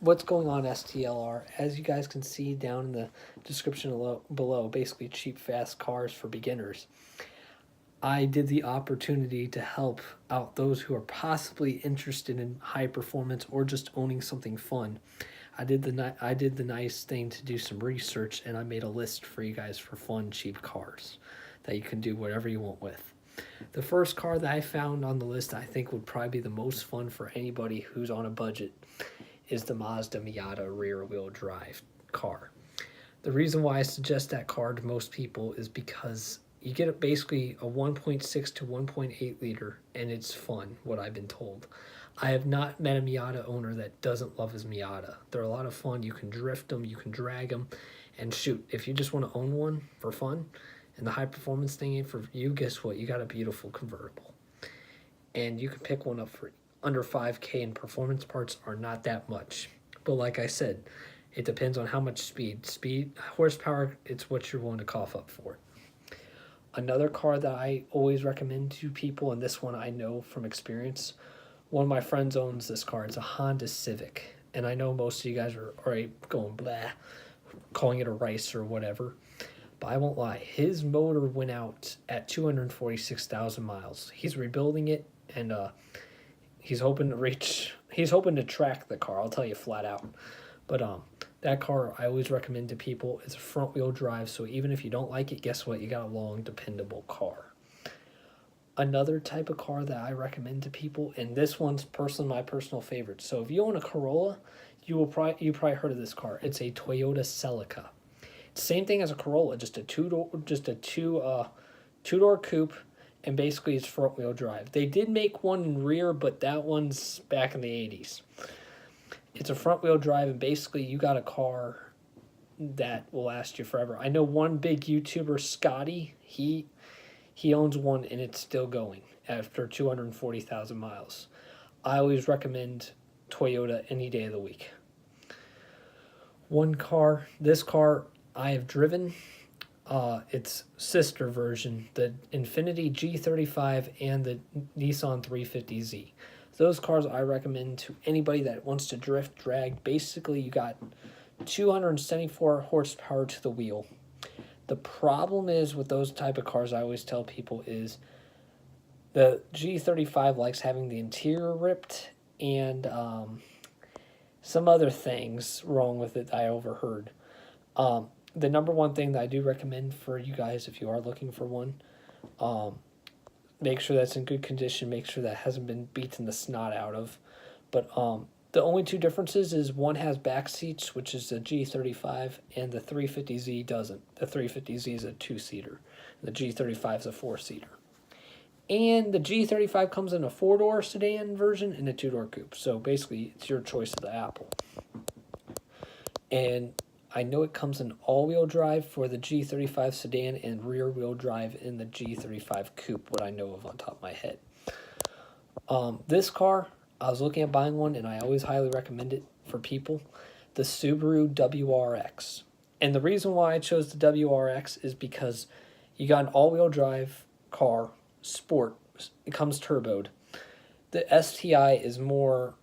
what's going on, STLR? As you guys can see down in the description below, basically cheap, fast cars for beginners. I did the opportunity to help out those who are possibly interested in high performance or just owning something fun. I did the nice thing to do some research, and I made a list for you guys for fun, cheap cars that you can do whatever you want with. The first car that I found on the list I think would probably be the most fun for anybody who's on a budget is the Mazda Miata rear-wheel drive car. The reason why I suggest that car to most people is because you get basically a 1.6 to 1.8 liter, and it's fun, what I've been told. I have not met a Miata owner that doesn't love his Miata. They're a lot of fun. You can drift them, you can drag them, and shoot, if you just want to own one for fun and the high performance thing ain't for you, guess what? You got a beautiful convertible. And you can pick one up for under 5K, and performance parts are not that much. But like I said, it depends on how much speed, horsepower, it's what you're willing to cough up for. Another car that I always recommend to people, and this one I know from experience, one of my friends owns this car. It's a Honda Civic. And I know most of you guys are already going blah, calling it a rice or whatever. But I won't lie, his motor went out at 246,000 miles. He's rebuilding it, and he's hoping to track the car, I'll tell you flat out. But that car I always recommend to people. It's a front wheel drive, so even if you don't like it, guess what? You got a long, dependable car. Another type of car that I recommend to people, and this one's personally my personal favorite. So if you own a Corolla, you probably heard of this car. It's a Toyota Celica. Same thing as a Corolla, just a two-door coupe, and basically it's front wheel drive. They did make one in rear, but that one's back in the 80s. It's a front wheel drive, and basically you got a car that will last you forever. I know one big YouTuber, Scotty, he owns one, and it's still going after 240,000 miles. I always recommend Toyota any day of the week. This car I have driven, its sister version, the Infiniti G35 and the Nissan 350Z. Those cars I recommend to anybody that wants to drift, drag. Basically, you got 274 horsepower to the wheel. The problem is with those type of cars, I always tell people, is the G35 likes having the interior ripped, and some other things wrong with it I overheard. The number one thing that I do recommend for you guys, if you are looking for one, make sure that's in good condition. Make sure that hasn't been beaten the snot out of. But the only two differences is one has back seats, which is the G35, and the 350Z doesn't. The 350Z is a two-seater. The G35 is a four-seater. And the G35 comes in a four-door sedan version and a two-door coupe. So basically, it's your choice of the apple. And I know it comes in all-wheel drive for the G35 sedan and rear-wheel drive in the G35 coupe, what I know of on top of my head. This car, I was looking at buying one, and I always highly recommend it for people, the Subaru WRX. And the reason why I chose the WRX is because you got an all-wheel drive car, sport, it comes turboed. The STI is more,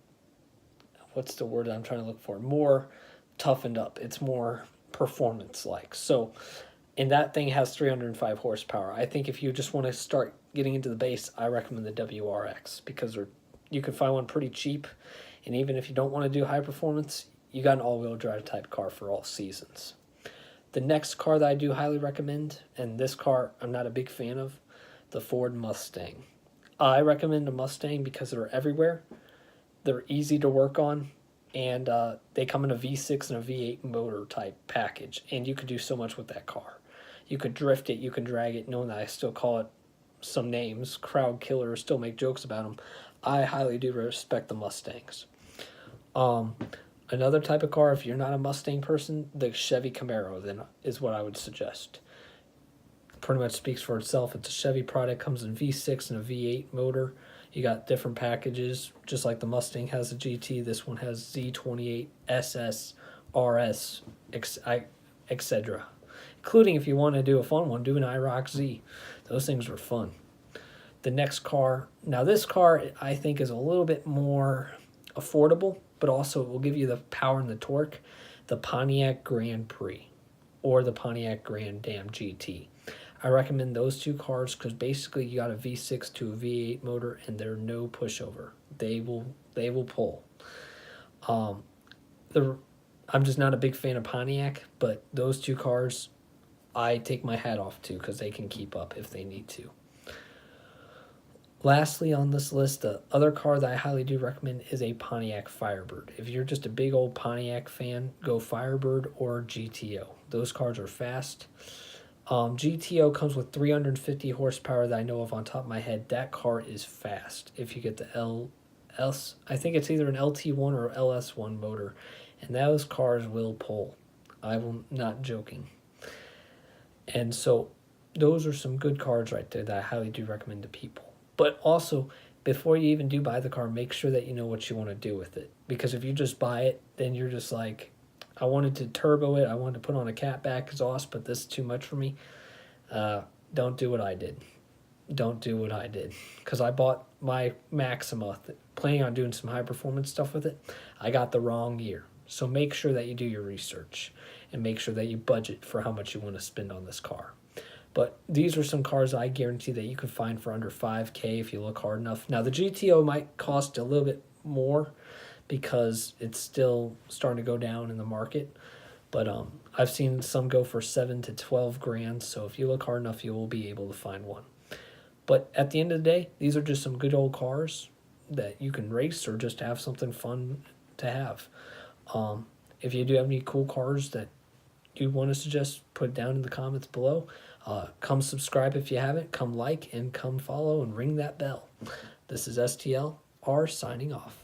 what's the word I'm trying to look for? More toughened up. It's more performance-like. So, and that thing has 305 horsepower. I think if you just want to start getting into the base, I recommend the WRX because you can find one pretty cheap, and even if you don't want to do high performance, you got an all-wheel drive type car for all seasons. The next car that I do highly recommend, and this car I'm not a big fan of, the Ford Mustang. I recommend a Mustang because they're everywhere. They're easy to work on, and they come in a V6 and a V8 motor type package, and you could do so much with that car. You could drift it, you can drag it, knowing that I still call it some names, crowd killers, still make jokes about them. I highly do respect the Mustangs. Another type of car, if you're not a Mustang person, the Chevy Camaro then is what I would suggest. Pretty much speaks for itself. It's a Chevy product, comes in V6 and a V8 motor. You got different packages, just like the Mustang has a GT. This one has Z28, SS, RS, etc. Including, if you want to do a fun one, do an IROC Z. Those things are fun. The next car, now this car I think is a little bit more affordable. but also it will give you the power and the torque, the Pontiac Grand Prix or the Pontiac Grand Am GT. I recommend those two cars because basically you got a V6 to a V8 motor and they're no pushover. They will pull. I'm just not a big fan of Pontiac, but those two cars I take my hat off to because they can keep up if they need to. Lastly on this list, the other car that I highly do recommend is a Pontiac Firebird. If you're just a big old Pontiac fan, go Firebird or GTO. Those cars are fast. GTO comes with 350 horsepower that I know of on top of my head. That car is fast. If you get the LS, I think it's either an LT1 or LS1 motor, and those cars will pull. I'm not joking. And so those are some good cars right there that I highly do recommend to people. But also, before you even do buy the car, make sure that you know what you want to do with it. Because if you just buy it, then you're just like, I wanted to turbo it, I wanted to put on a catback exhaust, but this is too much for me. Don't do what I did. Don't do what I did. Because I bought my Maxima, planning on doing some high performance stuff with it. I got the wrong year. So make sure that you do your research and make sure that you budget for how much you want to spend on this car. But these are some cars I guarantee that you can find for under $5,000 if you look hard enough. Now, the GTO might cost a little bit more because it's still starting to go down in the market. But I've seen some go for $7,000 to $12,000. So if you look hard enough, you will be able to find one. But at the end of the day, these are just some good old cars that you can race or just have something fun to have. If you do have any cool cars that you want to suggest, put it down in the comments below. Come subscribe if you haven't. Come like and come follow and ring that bell. This is STLR signing off.